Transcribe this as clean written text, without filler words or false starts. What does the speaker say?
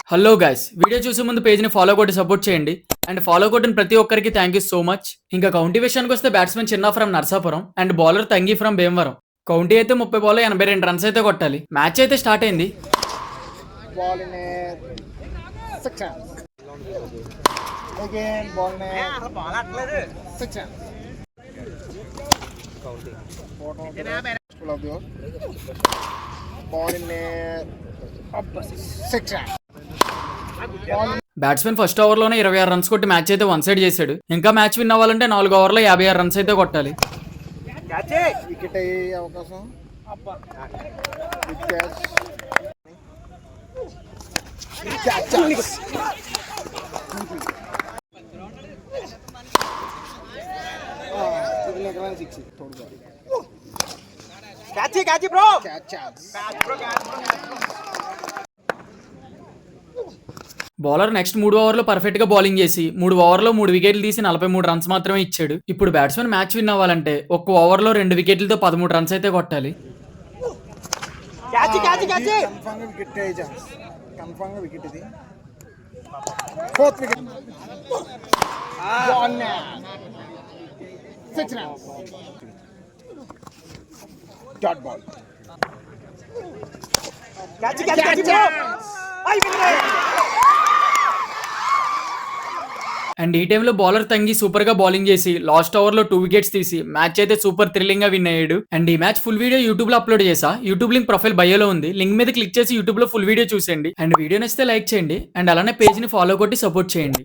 Hello guys, video చూసే ముందు పేజ్ని ఫాలో కొట్టి సపోర్ట్ చేయండి. అండ్ ఫాలో కొట్టిన ప్రతి ఒక్కరికి థ్యాంక్ యూ సో మచ్. ఇంకా కౌంటీ విషయానికి వస్తే batsmen Chinna from Narsapuram and bowler Tangi from Bhimavaram. County అయితే 30 బాల్లో 82 రన్స్ అయితే కొట్టాలి. మ్యాచ్ అయితే స్టార్ట్ అయింది. బ్యాట్స్మెన్ ఫస్ట్ ఓవర్ లోనే 26 రన్స్ కొట్టి మ్యాచ్ అయితే వన్ సైడ్ చేశాడు. ఇంకా మ్యాచ్ విన్ అవ్వాలంటే 4 ఓవర్లో 56 రన్స్ అయితే కొట్టాలి. బౌలర్ నెక్స్ట్ 3 ఓవర్లో పర్ఫెక్ట్ గా బౌలింగ్ చేసి 3 ఓవర్లో 3 వికెట్లు తీసి 43 రన్స్ మాత్రమే ఇచ్చాడు. ఇప్పుడు బ్యాట్స్మెన్ మ్యాచ్ విన్ అవ్వాలంటే ఒక్క ఓవర్లో 2 వికెట్లతో 13 రన్స్ అయితే కొట్టాలి. అండ్ ఈ టైంలో బౌలర్ తంగి సూపర్ గా బౌలింగ్ చేసి లాస్ట్ ఓవర్ లో 2 వికెట్స్ తీసి మ్యాచ్ అయితే సూపర్ థ్రిల్లింగ్ గా విన్ అయ్యాడు. అండ్ ఈ మ్యాచ్ ఫుల్ వీడియో యూట్యూబ్ లో అప్లోడ్ చేసా. యూట్యూబ్ లింక్ ప్రొఫైల్ బయోలో ఉంది. లింక్ మీద క్లిక్ చేసి యూట్యూబ్ లో ఫుల్ వీడియో చూసేయండి. అండ్ వీడియో నచ్చితే లైక్ చేయండి. అండ్ అలానే పేజ్ ని ఫాలో కొట్టి సపోర్ట్ చేయండి.